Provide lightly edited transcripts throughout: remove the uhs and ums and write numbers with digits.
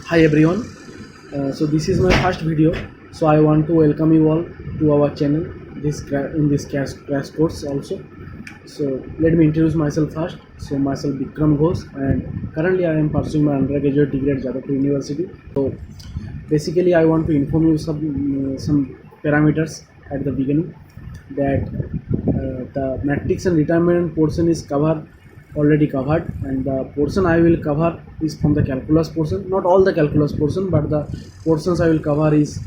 Hi everyone. So this is my first video. So I want to welcome you all to our channel. In this crash course also. So let me introduce myself first. So myself Vikram Ghosh, and currently I am pursuing my undergraduate degree at Jadavpur University. So basically I want to inform you some parameters at the beginning that the matrix and determinant portion is already covered, and the portion I will cover is from the calculus portion, not all the calculus portion, but the portions I will cover is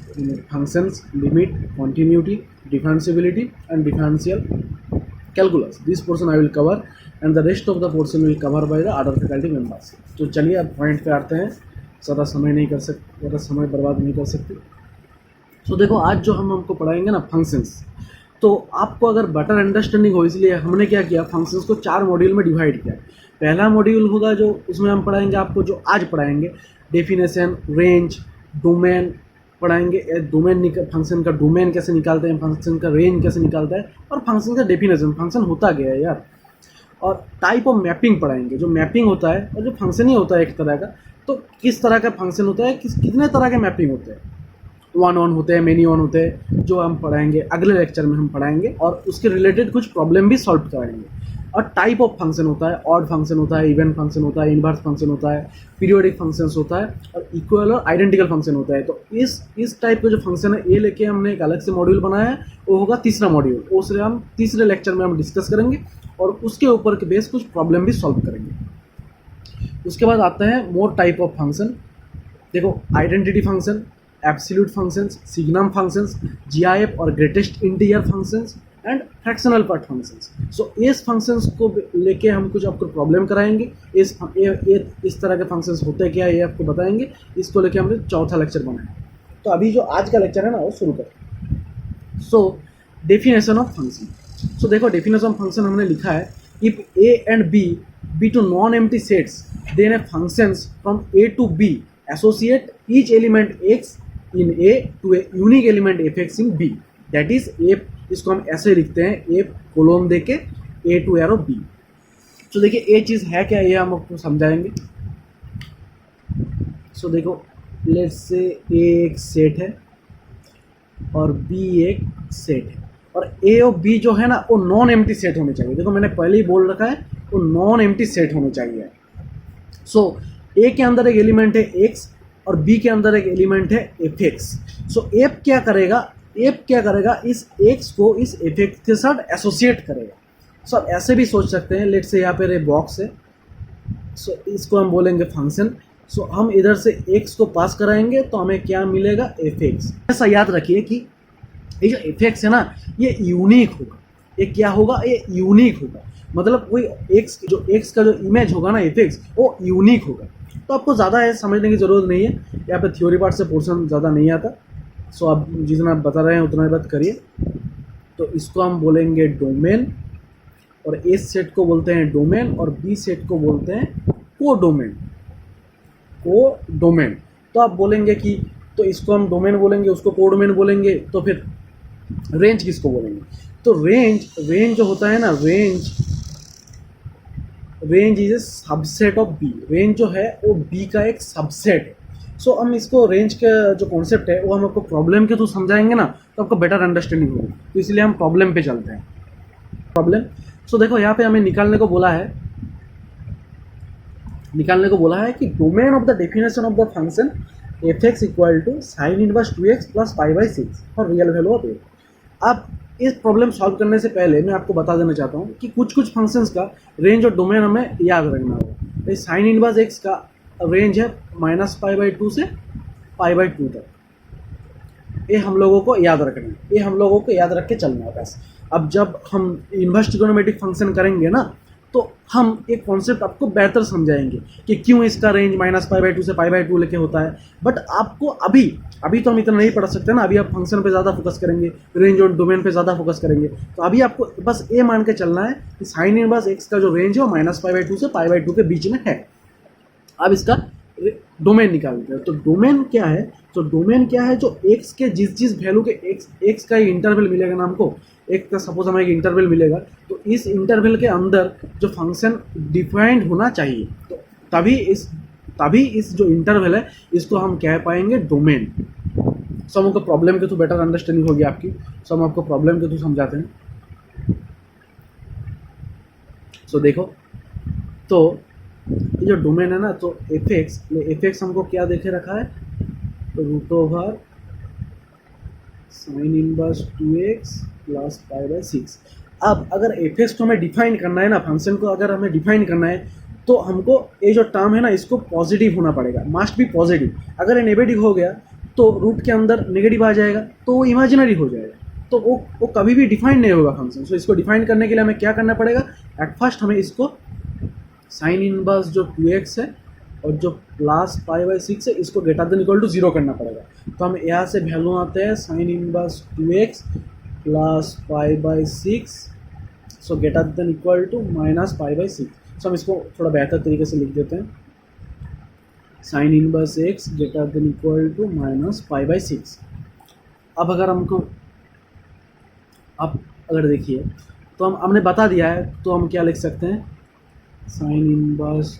functions, limit, continuity, differentiability and differential calculus. This portion I will cover, and the rest of the portion will cover by the other faculty members. तो चलिए अब point पे आते हैं, ज़्यादा समय बर्बाद नहीं कर सकते। तो देखो आज जो हमको पढ़ाएंगे ना फंक्शंस, तो आपको अगर बेटर अंडरस्टैंडिंग हो इसलिए हमने क्या किया, फंक्शंस को 4 मॉड्यूल में डिवाइड किया। पहला मॉड्यूल होगा जो उसमें हम पढ़ाएंगे आपको जो आज पढ़ाएंगे डेफिनेशन, रेंज, डोमेन पढ़ाएंगे। डोमेन फंक्शन का डोमेन कैसे निकालते हैं, फंक्शन का रेंज कैसे निकालता है, और फंक्शन का डेफिनेशन, फंक्शन होता क्या है यार, और टाइप ऑफ मैपिंग पढ़ाएंगे। जो मैपिंग होता है और जो फंक्शन ही होता है एक तरह का, तो किस तरह का फंक्शन होता है, कितने तरह के मैपिंग होते हैं, वन ऑन होते हैं, मेनी ऑन होते हैं, जो हम पढ़ाएंगे अगले लेक्चर में हम पढ़ाएंगे, और उसके रिलेटेड कुछ प्रॉब्लम भी सॉल्व कराएंगे। और टाइप ऑफ फंक्शन होता है, ऑड फंक्शन होता है, इवन फंक्शन होता है, इनवर्स फंक्शन होता है, पीरियोडिक फंक्शंस होता है, और इक्वल और आइडेंटिकल फंक्शन होता है। तो इस टाइप के जो फंक्शन है ये लेके हमने एक अलग से मॉड्यूल बनाया है, वो होगा तीसरा मॉड्यूल। उससे हम तीसरे लेक्चर में हम डिस्कस करेंगे और उसके ऊपर के बेस कुछ प्रॉब्लम भी सॉल्व करेंगे। उसके बाद आता है मोर टाइप ऑफ फंक्शन। देखो identity function, absolute functions, signum functions, GIF और greatest integer functions and fractional part functions. So इस फंक्शंस को लेके हम कुछ आपको प्रॉब्लम कराएंगे। इस तरह के फंक्शंस होते क्या है ये आपको बताएंगे। इसको लेके हमने चौथा लेक्चर बनाया। तो अभी जो आज का लेक्चर है ना वो शुरू करें। So definition of function. So देखो डेफिनेशन ऑफ फंक्शन हमने लिखा है, if A and B two non empty sets, then A functions from A to B associate each element X in A to a unique element F X in B, that is F. इसको हम ऐसे लिखते हैं, F colon दे के ए to arrow B. तो देखिए ये चीज़ है क्या, ये हम आपको समझाएंगे। सो देखो लेट्स से ए एक सेट है और बी एक सेट है, और ए और बी जो है ना वो नॉन एम्प्टी सेट होने चाहिए। देखो मैंने पहले ही बोल रखा है वो नॉन एम्प्टी सेट होने चाहिए। सो ए के अंदर एक एलिमेंट है एक्स और बी के अंदर एक एलिमेंट है एफ एक्स। सो एफ क्या करेगा, इस एक्स को इस एफ एक्स के साथ एसोसिएट करेगा। सो ऐसे भी सोच सकते हैं, लेट से यहाँ पर एक बॉक्स है, सो इसको हम बोलेंगे फंक्शन। सो हम इधर से एक्स को पास कराएंगे तो हमें क्या मिलेगा, एफ एक्स। ऐसा याद रखिए कि ये जो एफ एक्स है ना ये यूनिक होगा। ये क्या होगा, ये यूनिक होगा, मतलब कोई एक्स का जो इमेज होगा ना एफ एक्स वो यूनिक होगा। तो आपको ज़्यादा है समझने की ज़रूरत नहीं है, यहाँ पे थ्योरी पार्ट से पोर्शन ज़्यादा नहीं आता। सो आप जितना बता रहे हैं उतना ही बात करिए। तो इसको हम बोलेंगे डोमेन, और ए सेट को बोलते हैं डोमेन और बी सेट को बोलते हैं को डोमेन। तो आप बोलेंगे कि तो इसको हम डोमेन बोलेंगे, उसको को डोमेन बोलेंगे, तो फिर रेंज किसको बोलेंगे। तो रेंज जो होता है ना, range is a subset of B. Range जो है वो बी का एक सबसेट है। सो हम इसको रेंज का जो कॉन्सेप्ट है वो हम आपको प्रॉब्लम के थ्रू समझाएंगे ना, तो आपको बेटर अंडरस्टैंडिंग होगी। तो इसलिए हम प्रॉब्लम पे चलते हैं। प्रॉब्लम, सो देखो यहाँ पे हमें निकालने को बोला है कि domain of the definition of the function F X equal to sine inverse 2x plus pi by 6 for real value of A. अब इस प्रॉब्लम सॉल्व करने से पहले मैं आपको बता देना चाहता हूँ कि कुछ फंक्शंस का रेंज और डोमेन हमें याद रखना होगा। साइन इनवर्स एक्स का रेंज है -π/2 से π/2 तक। ये हम लोगों को याद रखना है, ये हम लोगों को याद रख के चलना है बस। अब जब हम इनवर्स ट्रिगोनोमेट्रिक फंक्शन करेंगे ना तो हम एक कॉन्सेप्ट आपको बेहतर समझाएंगे कि क्यों इसका रेंज -π/2 से π/2 लेके होता है। बट आपको अभी तो हम इतना नहीं पढ़ सकते ना, अभी आप फंक्शन पे ज़्यादा फोकस करेंगे, रेंज और डोमेन पे ज़्यादा फोकस करेंगे। तो अभी आपको बस ये मान के चलना है कि साइन इनवर्स एक्स का जो रेंज है वो -π/2 से π/2 के बीच में है। अब इसका डोमेन निकालते हैं। तो डोमेन क्या है, जो एक्स के जिस वैल्यू के एक्स का इंटरवल मिलेगा ना हमको, एक का सपोज हमें एक इंटरवल मिलेगा, तो इस इंटरवल के अंदर जो फंक्शन डिफाइंड होना चाहिए, तो तभी इस जो इंटरवल है इसको हम कह पाएंगे डोमेन। सो हमको प्रॉब्लम के थ्रू बेटर अंडरस्टैंडिंग होगी आपकी। सो हम आपको प्रॉब्लम के थ्रू समझाते हैं। सो देखो, तो ये जो डोमेन है ना, तो एफ एक्स हमको क्या देखे रखा है, root over sine inverse 2x plus pi by 6। अब अगर एफ एक्स को हमें डिफाइन करना है ना, फंक्शन को अगर हमें डिफाइन करना है, तो हमको ये जो टर्म है ना इसको पॉजिटिव होना पड़ेगा, मस्ट बी पॉजिटिव। अगर ये नेगेटिव हो गया तो रूट के अंदर नेगेटिव आ जाएगा, तो वो इमेजिनरी हो जाएगा, तो वो कभी भी डिफाइन नहीं होगा फंक्शन। सो इसको डिफाइन करने के लिए हमें क्या करना पड़ेगा, एट फर्स्ट हमें इसको साइन इनवर्स जो 2x है और जो प्लस पाई बाई 6 है इसको ग्रेटर देन इक्वल टू 0 करना पड़ेगा। तो हम यहाँ से वैल्यू आते हैं sine inverse 2x plus pi by 6, so greater than equal to minus pi by 6। So हम इसको थोड़ा बेहतर तरीके से लिख देते हैं, sine inverse x greater than equal to minus pi by 6। अब अगर देखिए, तो हमने बता दिया है, तो हम क्या लिख सकते हैं, sine inverse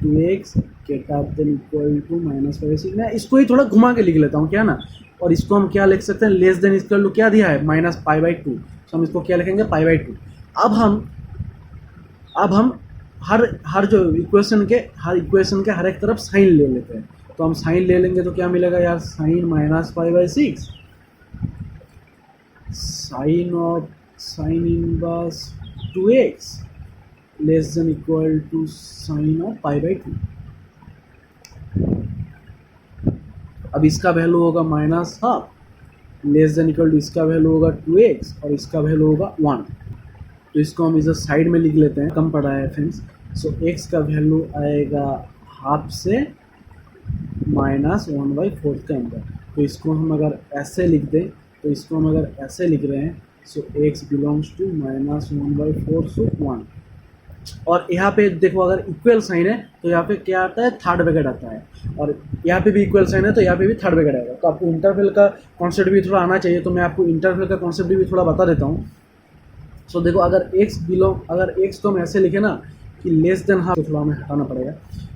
2x greater than equal to minus pi by 6। मैं इसको ही थोड़ा घुमा के लिख लेता हूँ क्या ना, और इसको हम क्या लिख सकते हैं, लेस देन इक्वल टू क्या दिया है, माइनस पाई बाई 2। तो हम इसको क्या लिखेंगे, पाई बाई 2। अब हम हर इक्वेशन के हर एक तरफ साइन ले लेते हैं। तो हम साइन ले लेंगे तो क्या मिलेगा यार, sine minus pi by 6 sine inverse 2x less than equal to sine of pi by 2। अब इसका वैल्यू होगा minus half, less than equal to इसका वैल्यू होगा 2x और इसका वैल्यू होगा 1। तो इसको हम इधर साइड में लिख लेते हैं, कम पड़ा है फ्रेंड्स। सो x का वैल्यू आएगा हाफ से माइनस 1/4 के अंदर। तो इसको हम अगर ऐसे लिख दें, तो इसको हम अगर ऐसे लिख रहे हैं, सो x बिलोंग्स टू माइनस 1/4 सो 1। और यहाँ पे देखो, अगर इक्वल साइन है तो यहाँ पे क्या आता है, थर्ड ब्रैकेट आता है, और यहाँ पे भी इक्वल साइन है तो यहाँ पे भी थर्ड ब्रैकेट आएगा। तो आपको इंटरवल का कॉन्सेप्ट भी थोड़ा आना चाहिए, तो मैं आपको इंटरवल का कॉन्सेप्ट भी थोड़ा बता देता हूँ। सो देखो, अगर x को हम ऐसे लिखे ना कि लेस देन हाफ, तो थोड़ा हमें हटाना पड़ेगा।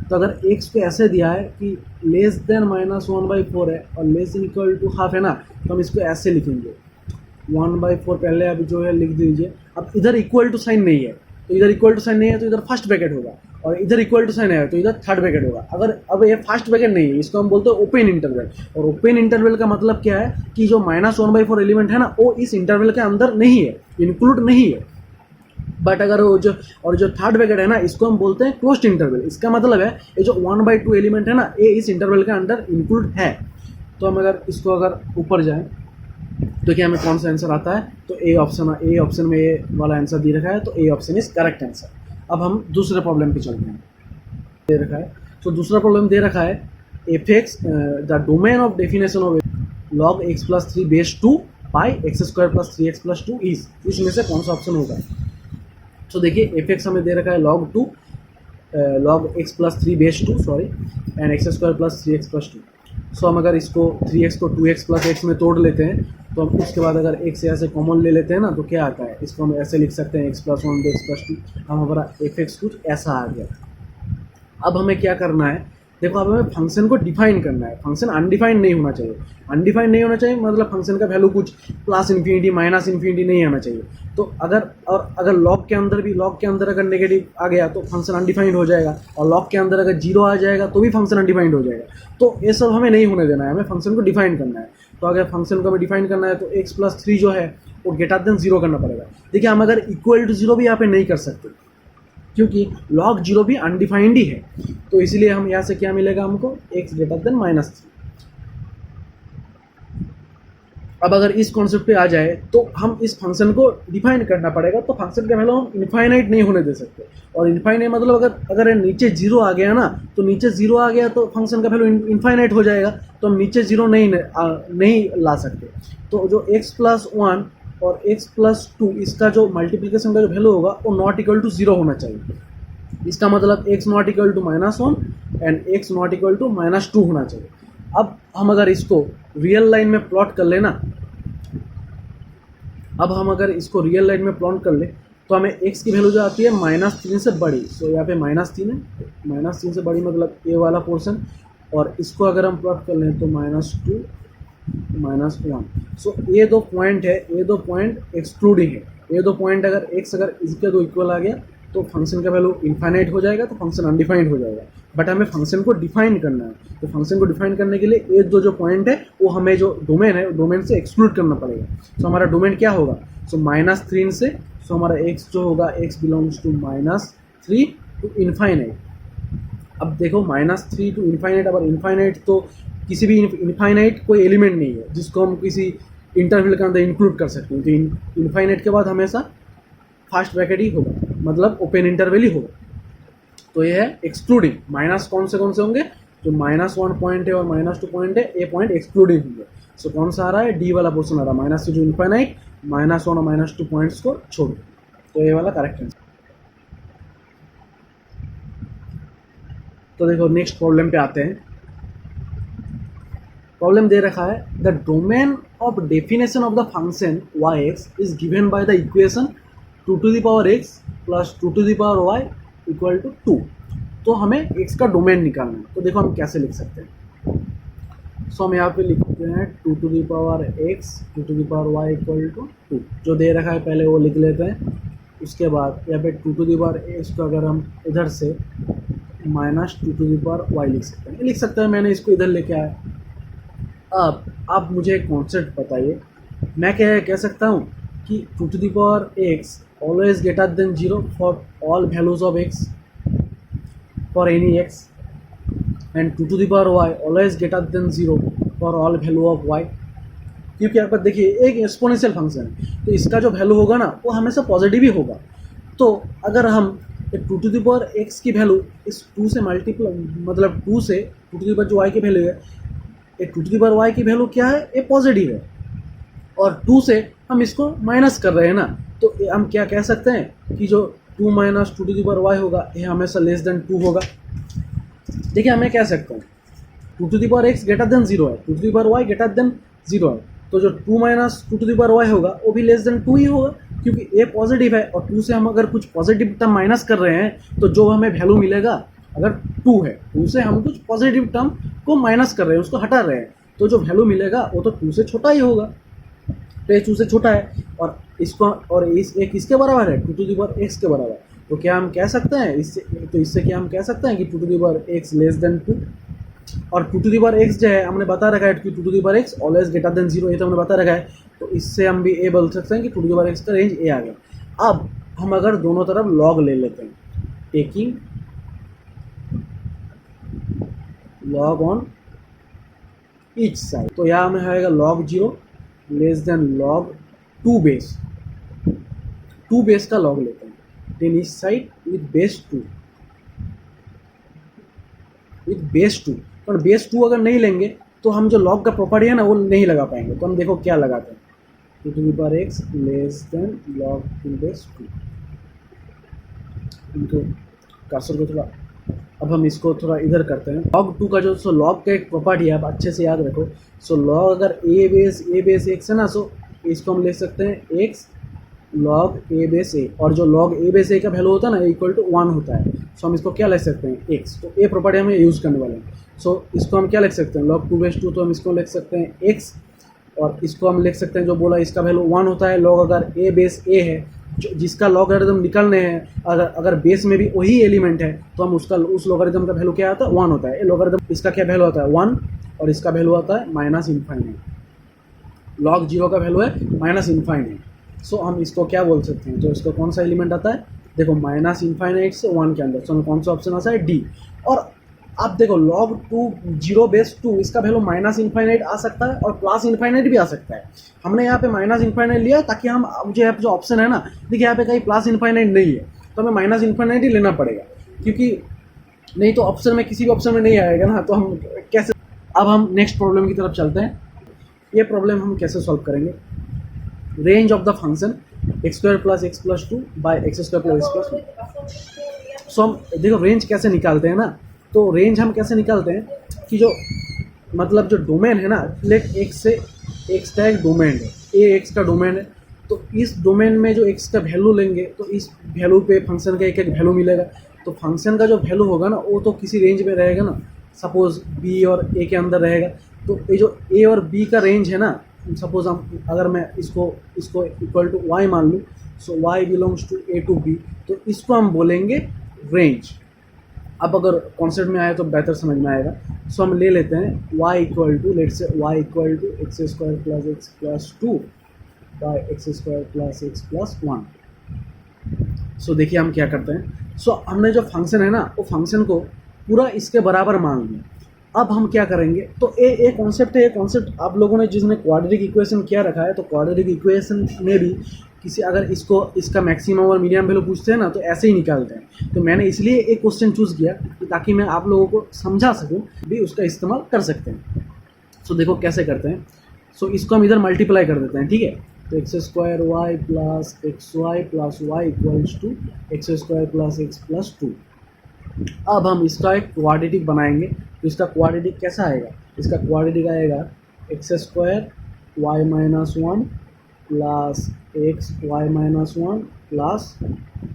तो अगर x को ऐसे दिया है कि लेस देन माइनस 1/4 है और less than equal to half है ना, तो हम इसको ऐसे लिखेंगे 1/4 पहले अब जो है लिख दीजिए। अब इधर इक्वल टू साइन नहीं है, तो इधर इक्वल टू साइन नहीं है तो इधर फर्स्ट ब्रैकेट होगा, और इधर इक्वल टू साइन है तो इधर थर्ड ब्रैकेट होगा। अगर अब ये फर्स्ट ब्रैकेट नहीं है, इसको हम बोलते हैं ओपन इंटरवल। और ओपन इंटरवल का मतलब क्या है कि जो माइनस 1/4 एलिमेंट है ना, वो इस इंटरवल के अंदर नहीं है, इंक्लूड नहीं है। बट अगर वो जो थर्ड ब्रैकेट है ना, इसको हम बोलते हैं क्लोज्ड इंटरवल। इसका मतलब है ये जो 1/2 एलिमेंट है ना, ये इस इंटरवल के अंदर इंक्लूड है। तो हम अगर ऊपर जाएं तो क्या हमें कौन सा आंसर आता है, तो ए ऑप्शन में ये वाला आंसर दे रखा है, तो A option is correct answer. अब हम दूसरे प्रॉब्लम पे चलते हैं। दे रखा है, तो दूसरा प्रॉब्लम दे रखा है, F x the domain of definition of log x plus 3 base 2 pi x square plus 3x plus 2 is, इसमें से कौन सा ऑप्शन होगा। तो देखिए, एफ एक्स हमें दे रखा है log x plus 3 base 2 and x square plus 3x plus 2। सो हम अगर इसको 3x को 2x प्लस x में तोड़ लेते हैं, तो हम उसके बाद अगर x से ऐसे कॉमन ले लेते हैं ना, तो क्या आता है, इसको हम ऐसे लिख सकते हैं x प्लस 1 x प्लस 2। हम हमारा एफ एक्स कुछ ऐसा आ गया। अब हमें क्या करना है, देखो अब हमें फंक्शन को डिफाइन करना है। फंक्शन अनडिफाइंड नहीं होना चाहिए। अनडिफाइंड नहीं होना चाहिए मतलब फंक्शन का वैल्यू कुछ प्लस इन्फिनिटी माइनस इन्फिनिटी नहीं आना चाहिए। तो अगर लॉग के अंदर अगर नेगेटिव आ गया तो फंक्शन अनडिफाइंड हो जाएगा, और लॉग के अंदर अगर जीरो आ जाएगा तो भी फंक्शन अनडिफाइंड हो जाएगा। तो ये सब हमें नहीं होने देना है, हमें फंक्शन को डिफाइन करना है। तो अगर फंक्शन को हमें डिफाइन करना है तो x प्लस 3 जो है वो ग्रेटर देन 0 करना पड़ेगा। देखिए, हम अगर इक्वल टू 0 भी यहाँ पे नहीं कर सकते, क्योंकि log 0 भी अनडिफाइंड ही है। तो इसलिए हम यहाँ से क्या मिलेगा हमको, x ग्रेटर देन माइनस 3। अब अगर इस कॉन्सेप्ट पे आ जाए तो हम इस फंक्शन को डिफाइन करना पड़ेगा। तो फंक्शन का वैल्यू हम इनफाइनाइट नहीं होने दे सकते, और इनफाइनाइट मतलब अगर नीचे 0 आ गया ना, तो नीचे 0 आ गया तो फंक्शन का वैल्यू इनफाइनाइट हो जाएगा, तो हम नीचे 0 नहीं ला सकते। तो जो x प्लस 1 और x प्लस 2 इसका जो मल्टीप्लिकेशन का जो वैल्यू होगा वो नॉट इक्वल टू 0 होना चाहिए। इसका मतलब x not equal to -1 and x not equal to -2 होना चाहिए। अब हम अगर इसको रियल लाइन में प्लॉट कर ले, अब हम अगर इसको रियल लाइन में प्लॉट कर ले, तो क्या होगा, तो देखिए, अगर हम इसको रियल लाइन में प्लॉट कर ले, तो हमें x की वैल्यू जो आती है -3 से बड़ी। सो यहाँ पे -3 है, -3 से बड़ी मतलब ए वाला पोर्शन, और इसको अगर हम प्लॉट कर लें तो -2 -1। सो ये दो पॉइंट है, ये दो पॉइंट एक्सक्लूडिंग है। ये दो पॉइंट अगर x अगर इसके दो इक्वल आ गया तो फंक्शन का वैल्यू इनफाइनाइट हो जाएगा, तो फंक्शन अनडिफाइंड हो जाएगा। बट हमें फंक्शन को डिफाइन करना है, तो फंक्शन को डिफाइन करने के लिए ये दो जो पॉइंट है वो हमें जो डोमेन है डोमेन से एक्सक्लूड करना पड़ेगा। सो हमारा डोमेन क्या होगा, सो -3 से, सो हमारा x जो होगा x belongs to -3 to infinite. अब देखो -3 टू इनफाइनाइट, अब इनफाइनाइट तो किसी भी इनफाइनाइट कोई एलिमेंट नहीं है जिसको हम किसी इंटरवल के अंदर इंक्लूड कर सकते हैं। तो इनफाइनाइट के बाद हमेशा फास्ट ब्रैकेट ही होगा, मतलब ओपन इंटरवल ही होगा। तो ये है एक्सक्लूडिंग। माइनस कौन से होंगे, जो -1 पॉइंट है और -2 पॉइंट है, ये पॉइंट एक्सक्लूडिंग होंगे। सो कौन सा आ रहा है, डी वाला पोर्शन आ रहा है, -3 टू इनफाइनाइट, -1 और -2 पॉइंट्स को छोड़। तो ये वाला करेक्ट आंसर। तो देखो नेक्स्ट प्रॉब्लम पे आते हैं। प्रॉब्लम दे रखा है, the domain of definition of the function y(x) is given by the equation 2x plus 2y equal to 2। तो हमें x का डोमेन निकालना है। तो देखो हम कैसे लिख सकते हैं। सो हम यहाँ पे लिखते हैं 2x 2y इक्वल टू 2। जो दे रखा है पहले वो लिख लेते हैं। उसके बाद यहाँ पे 2x को अगर हम इधर से -2y लिख सकते हैं। मैंने इसको इधर लेके आया। अब आप मुझे एक कॉन्सेप्ट बताइए, मैं क्या कह सकता हूँ कि 2x always greater than 0 for all values of x for any x, and 2y always greater than 0 for all value of y। क्योंकि यहाँ पर देखिए एक एक्सपोनेंशियल फंक्शन है, तो इसका जो वैल्यू होगा ना वो हमेशा पॉजिटिव ही होगा। तो अगर हम 2x की वैल्यू इस 2 से मल्टीप्लाई, मतलब 2 से 2 जो y की वैल्यू है, ये 2y की वैल्यू क्या है, ये पॉजिटिव है, और 2 से हम इसको माइनस कर रहे हैं ना, तो हम क्या कह सकते हैं कि जो 2 - 2y होगा ये हमेशा लेस देन 2 होगा। देखिए हमें कह सकते हैं 2x ग्रेटर देन 0 है, 2y ग्रेटर देन 0 है, तो जो 2 - 2y होगा वो भी लेस देन 2 ही होगा, क्योंकि ये पॉजिटिव है और 2 से हम अगर कुछ पॉजिटिव टर्म माइनस कर रहे हैं तो जो हमें वैल्यू मिलेगा, अगर 2 है, 2 से हम कुछ पॉजिटिव टर्म को माइनस कर रहे हैं, उसको हटा रहे हैं, तो जो वैल्यू मिलेगा वो तो 2 से छोटा ही होगा। तो ये 2 से छोटा है और इसको और ये किसके बराबर है, 2x के बराबर। तो क्या हम कह सकते हैं इससे क्या हम कह सकते हैं कि 2x लेस देन 2, और 2x जो है हमने बता रखा है कि 2x ऑलवेज ग्रेटर देन 0, ये तो हमने बता रखा है। तो इससे हम भी ये बोल सकते हैं कि 2x का रेंज ए आ गया। अब हम अगर दोनों तरफ लॉग ले लेते हैं, taking log on each side, तो यहाँ हमें आएगा log 0 less than log 2 base. 2 base का लॉग लेते हैं, then each side with base 2, with base 2। पर बेस 2 अगर नहीं लेंगे तो हम जो लॉग का प्रॉपर्टी है ना वो नहीं लगा पाएंगे। तो हम देखो क्या लगाते हैं, 2x less than log 2 base 2। इनको कर्सर को थोड़ा, अब हम इसको थोड़ा इधर करते हैं। log 2 का जो log का एक प्रॉपर्टी है, आप अच्छे से याद रखो। log अगर a बेस x है ना, इसको हम लिख सकते हैं x log a base a, और जो log a बेस a का वैल्यू होता है ना इक्वल टू 1 होता है। हम इसको क्या लिख सकते हैं, x। तो ये प्रॉपर्टी हमें यूज़ करने वाले हैं। इसको हम क्या लिख सकते हैं, log 2 बेस 2, तो हम इसको लिख सकते हैं x, और इसको हम लिख सकते हैं जो बोला इसका वैल्यू 1 होता है। log अगर a बेस a है, जिसका लॉगरिथम निकालने हैं, अगर बेस में भी वही एलिमेंट है तो हम उस लॉगरिथम का वैल्यू क्या आता है, 1 होता है। ये लॉगरिथम इसका क्या वैल्यू आता है, 1, और इसका वैल्यू आता है -इनफाइनाइट। log 0 का वैल्यू है -इनफाइनाइट। हम इसको क्या बोल सकते हैं, तो इसका कौन सा एलिमेंट आता है, देखो -इनफाइनाइट से 1 के अंदर। हमें कौन सा ऑप्शन आता है, डी। और आप देखो log 2 0 बेस 2, इसका वैल्यू -इनफाइनाइट आ सकता है और +इनफाइनाइट भी आ सकता है। हमने यहाँ पे -इनफाइनाइट लिया ताकि हम, मुझे यहाँ पे जो ऑप्शन है ना, देखिए यहाँ पे कहीं +इनफाइनाइट नहीं है, तो हमें -इनफाइनाइट ही लेना पड़ेगा, क्योंकि नहीं तो ऑप्शन में किसी भी ऑप्शन में नहीं आएगा ना, तो हम कैसे। अब हम नेक्स्ट प्रॉब्लम की तरफ चलते हैं। ये प्रॉब्लम हम कैसे सॉल्व करेंगे, range of the function x² + x + 2 by x² + x + 1। So हम देखो रेंज कैसे निकालते हैं ना, तो रेंज हम कैसे निकालते हैं कि जो मतलब जो डोमेन है ना, लेट x से x का एक डोमेन है, a x का डोमेन है, तो इस डोमेन में जो x का वैल्यू लेंगे तो इस वैल्यू पे फंक्शन का एक एक वैल्यू मिलेगा। तो फंक्शन का जो वैल्यू होगा ना वो तो किसी रेंज में रहेगा ना, सपोज b और a के अंदर रहेगा। तो ये जो a और b का रेंज है ना, सपोज हम अगर मैं इसको इक्वल टू y मान लूँ, so y belongs to a to b, तो इसको हम बोलेंगे रेंज। अब अगर कॉन्सेप्ट में आए तो बेहतर समझ में आएगा। सो हम ले लेते हैं y equal to, let's say y equal to x square plus x plus 2 by x square plus x plus 1। So देखिए हम क्या करते हैं। सो हमने जो फंक्शन है ना वो फंक्शन को पूरा इसके बराबर मान लिया। अब हम क्या करेंगे, तो ये कॉन्सेप्ट है, ये कॉन्सेप्ट आप लोगों ने जिसने क्वाड्रेटिक इक्वेशन किया रखा है, तो क्वाड्रेटिक इक्वेशन में भी किसी अगर इसका मैक्सिमम और मिनिमम वैल्यू पूछते हैं ना तो ऐसे ही निकालते हैं। तो मैंने इसलिए एक क्वेश्चन चूज़ किया कि ताकि मैं आप लोगों को समझा सकूं, भी उसका इस्तेमाल कर सकते हैं। सो देखो कैसे करते हैं। सो इसको हम इधर मल्टीप्लाई कर देते हैं, ठीक है। तो x square y plus x y plus y equals to x square plus x plus 2। अब हम इसका एक क्वाड्रेटिक बनाएंगे। तो इसका क्वाड्रेटिक कैसा आएगा, इसका क्वाड्रेटिक आएगा x square y minus 1 plus x y minus 1 plus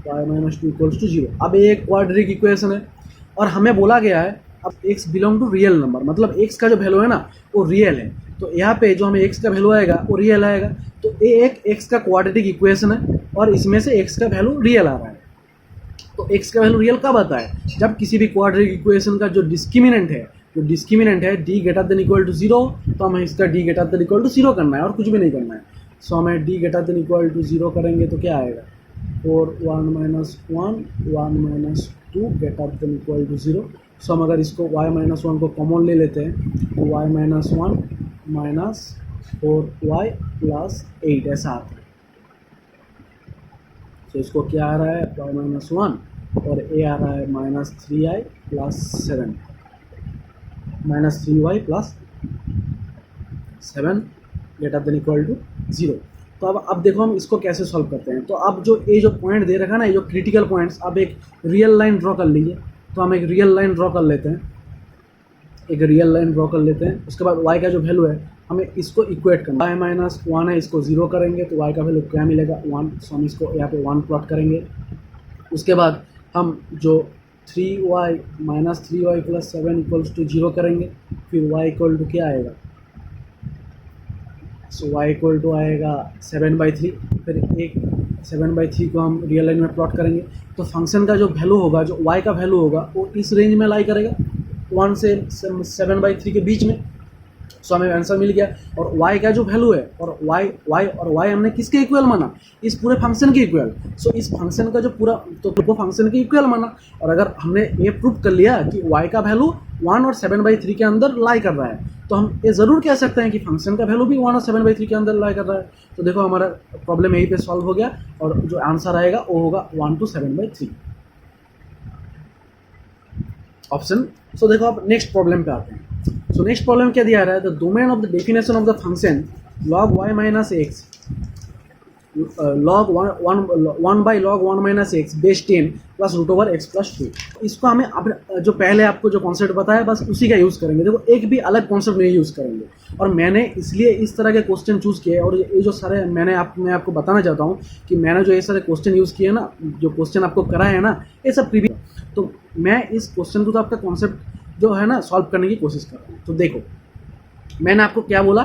y minus 2 equals to 0। अब ये एक क्वाड्रेटिक इक्वेशन है और हमें बोला गया है अब x belong to real number, मतलब x का जो वैल्यू है ना वो रियल है। तो यहाँ पे जो हमें x का वैल्यू आएगा वो रियल आएगा। तो ये एक x का क्वाड्रेटिक इक्वेशन है और इसमें से x का वैल्यू रियल आ रहा है। तो x का वैल्यू रियल कब आता है, जब किसी भी क्वाड्रेटिक इक्वेशन का जो डिस्क्रिमिनेंट है d greater than equal to 0, तो हमें इसका d greater than equal to 0 करना है और कुछ भी नहीं करना है। सो हमें d greater than equal to 0 करेंगे तो क्या आएगा, 4 1 minus 1 1 minus 2 greater than equal to 0। So हम अगर इसको y माइनस 1 को कॉमन ले लेते हैं तो y minus 1 minus 4y plus 8 ऐसा आता है। तो इसको क्या आ रहा है, y माइनस 1 और a आ रहा है minus 3i plus 7, minus 3y plus 7 greater than equal to 0। तो अब देखो हम इसको कैसे सॉल्व करते हैं। तो अब जो ये जो पॉइंट दे रखा है ना, ये जो क्रिटिकल पॉइंट्स, अब एक रियल लाइन ड्रॉ कर लीजिए। तो हम एक रियल लाइन ड्रॉ कर लेते हैं, उसके बाद y का जो वैल्यू है हमें इसको इक्वेट करना है। y माइनस 1 है, इसको 0 करेंगे तो y का वैल्यू क्या मिलेगा, 1। सो हम इसको यहाँ पे 1 प्लॉट करेंगे। उसके बाद हम जो 3y minus 3y plus 7 equals to 0 करेंगे, फिर y इक्वल टू क्या आएगा, सो y इक्वल टू आएगा 7/3। फिर एक 7/3 को हम रियल लाइन में प्लॉट करेंगे। तो फंक्शन का जो वैल्यू होगा, जो y का वैल्यू होगा वो इस रेंज में लाई करेगा 1 से 7/3 के बीच में। सो हमें आंसर मिल गया। और y का जो वैल्यू है और y हमने किसके इक्वल माना, इस पूरे फंक्शन के इक्वल। सो इस फंक्शन का जो पूरा तो फंक्शन के इक्वल माना। और अगर हमने ये प्रूव कर लिया कि y का वैल्यू 1 और 7/3 के अंदर लाई कर रहा है, तो हम ये ज़रूर कह सकते हैं कि फंक्शन का वैल्यू भी 1 और 7/3 के अंदर लाई कर रहा है। तो देखो हमारा प्रॉब्लम यहीं पे सॉल्व हो गया और जो आंसर आएगा वो होगा 1 to 7/3 ऑप्शन। सो देखो अब नेक्स्ट प्रॉब्लम पे आते हैं। सो नेक्स्ट प्रॉब्लम क्या दिया रहा है, the domain of the definition of the function log y minus x log 1 by log 1 minus x base 10 plus root over x plus 2। इसको हमें अपने जो पहले आपको जो कॉन्सेप्ट बताया बस उसी का यूज़ करेंगे। देखो एक भी अलग कॉन्सेप्ट नहीं यूज़ करेंगे। और मैंने इसलिए इस तरह के क्वेश्चन चूज़ किए और ये जो सारे मैं आपको बताना चाहता हूँ कि मैंने जो ये सारे क्वेश्चन यूज़ किए ना, जो क्वेश्चन आपको कराए हैं ना, ये सब प्रीवियस। तो मैं इस क्वेश्चन को तो आपका कॉन्सेप्ट जो है ना सॉल्व करने की कोशिश कर रहा हूँ। तो देखो मैंने आपको क्या बोला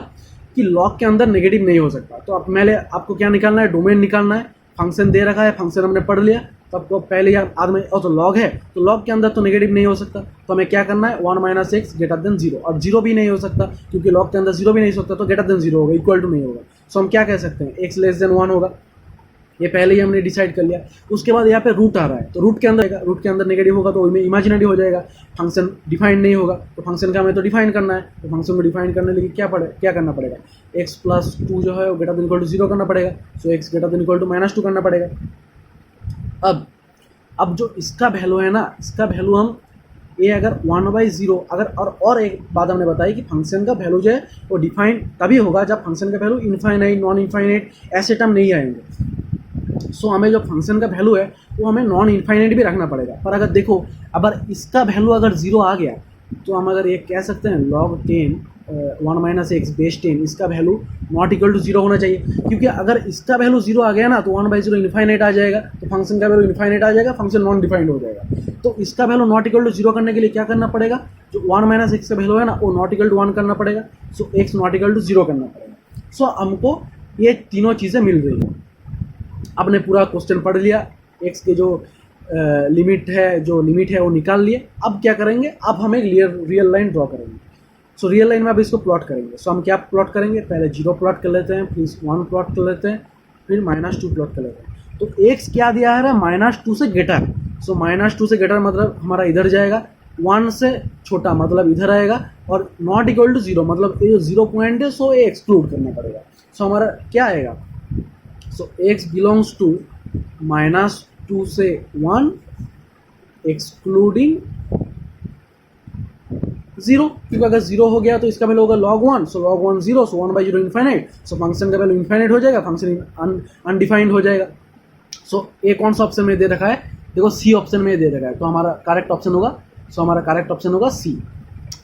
कि लॉग के अंदर नेगेटिव नहीं हो सकता। तो अब पहले आपको क्या निकालना है, डोमेन निकालना है। फंक्शन दे रखा है, फंक्शन हमने पढ़ लिया, तो आपको पहले याद में और तो लॉग है, तो लॉग के अंदर तो नेगेटिव नहीं हो सकता। तो हमें क्या करना है, 1 माइनस एक्स ग्रेटर देन 0, और 0 भी नहीं हो सकता क्योंकि लॉग के अंदर 0 भी नहीं हो सकता, तो ग्रेटर देन 0 होगा, इक्वल टू नहीं होगा। सो हम क्या कह सकते हैं, एक्स लेस देन 1 होगा, ये पहले ही हमने डिसाइड कर लिया। उसके बाद यहाँ पे रूट आ रहा है, तो रूट के अंदर नेगेटिव होगा तो उसमें इमेजिनरी हो जाएगा, फंक्शन डिफाइंड नहीं होगा। तो फंक्शन का हमें तो डिफाइन करना है, तो फंक्शन को डिफाइन करने के लिए क्या करना पड़ेगा, एक्स प्लस 2 जो है वो ग्रेटर देन इक्वल टू 0 करना पड़ेगा। So X greater than equal to -2 करना पड़ेगा। अब जो इसका वैल्यू है ना, इसका वैल्यू हम ये अगर 1/0 अगर और एक बात हमने बताई कि फंक्शन का वैल्यू जो है वो डिफाइन तभी होगा जब फंक्शन का वैल्यू इनफाइनाइट नॉन इनफाइनाइट ऐसे टर्म नहीं आएंगे। सो हमें जो फंक्शन का वैल्यू है वो हमें नॉन इनफाइनाइट भी रखना पड़ेगा। पर अगर देखो अगर इसका वैल्यू अगर 0 आ गया तो हम अगर ये कह सकते हैं log 10 1 माइनस एक्स बेस 10 इसका वैल्यू नॉट इक्वल टू 0 होना चाहिए, क्योंकि अगर इसका वैल्यू 0 आ गया ना तो 1/0 इन्फाइनाइट आ जाएगा, तो फंक्शन का वैल्यू इन्फाइनाइट आ जाएगा, फंक्शन नॉन डिफाइंड हो जाएगा। तो इसका वैल्यू नॉट इक्वल टू 0 करने के लिए क्या करना पड़ेगा, जो 1 माइनस एक्स का वैल्यू है ना वो नॉट इक्वल टू 1 करना पड़ेगा, so x not equal to 0 करना पड़ेगा। सो हमको ये तीनों चीज़ें मिल रही हैं। आपने पूरा क्वेश्चन पढ़ लिया, एक्स के जो लिमिट है वो निकाल लिए। अब क्या करेंगे, अब हम एक रियल लाइन ड्रॉ करेंगे। सो रियल लाइन में अब इसको प्लॉट करेंगे। सो हम क्या प्लॉट करेंगे, पहले 0 प्लॉट कर लेते हैं, फिर 1 प्लॉट कर लेते हैं, फिर -2 प्लॉट कर लेते हैं। तो एक्स क्या दिया है, -2 से ग्रेटर। सो -2 से ग्रेटर मतलब हमारा इधर जाएगा, 1 से छोटा मतलब इधर आएगा, और नॉट इक्वल टू 0 मतलब ये 0 पॉइंट है, सो ये एक्सक्लूड करना पड़ेगा। सो हमारा क्या आएगा, सो एक्स बिलोंग्स टू -2 से 1 एक्सक्लूडिंग 0, क्योंकि अगर 0 हो गया तो इसका वैल्यू होगा log 1, सो log 1 0, सो 1/0 इन्फाइनाइट, सो फंक्शन का वैल्यू इन्फाइनाइट हो जाएगा, फंक्शन अनडिफाइंड हो जाएगा। सो ए कौन सा ऑप्शन में दे रखा है, देखो सी ऑप्शन में दे रखा है, तो हमारा करेक्ट ऑप्शन होगा, सो हमारा करेक्ट ऑप्शन होगा सी।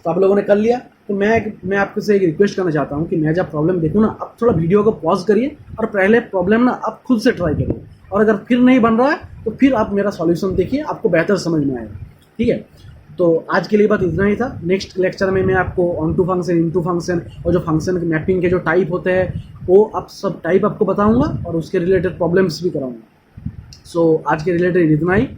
तो आप लोगों ने कर लिया। तो मैं आपसे एक रिक्वेस्ट करना चाहता हूँ कि मैं जब प्रॉब्लम देखूँ ना, आप थोड़ा वीडियो को पॉज करिए और पहले प्रॉब्लम ना आप खुद से ट्राई करिए, और अगर फिर नहीं बन रहा है तो फिर आप मेरा सॉल्यूशन देखिए, आपको बेहतर समझ में आएगा। ठीक है, तो आज के लिए बात इतना ही था। नेक्स्ट लेक्चर में मैं आपको onto function, into function और जो फंक्शन के मैपिंग के जो टाइप होते हैं वो आप सब टाइप आपको बताऊंगा, और उसके रिलेटेड प्रॉब्लम्स भी कराऊंगा। सो आज के रिलेटेड इतना ही।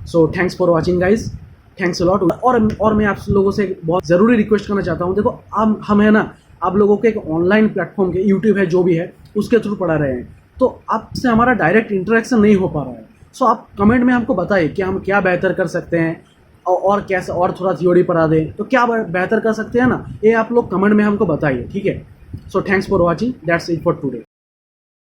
So thanks for watching guys, thanks a lot. और मैं आप लोगों से एक बहुत ज़रूरी रिक्वेस्ट करना चाहता हूँ, देखो हम है ना, आप लोगों के एक ऑनलाइन प्लेटफॉर्म के यूट्यूब है जो भी है उसके थ्रू पढ़ा रहे हैं, तो आपसे हमारा डायरेक्ट इंटरेक्शन नहीं हो पा रहा है। सो आप कमेंट में हमको बताइए कि हम क्या बेहतर कर सकते हैं, और कैसे और थोड़ा थ्योरी पढ़ा दें, तो क्या बेहतर कर सकते हैं ना, ये आप लोग कमेंट में हमको बताइए। ठीक है, सो thanks for watching, that's it for today.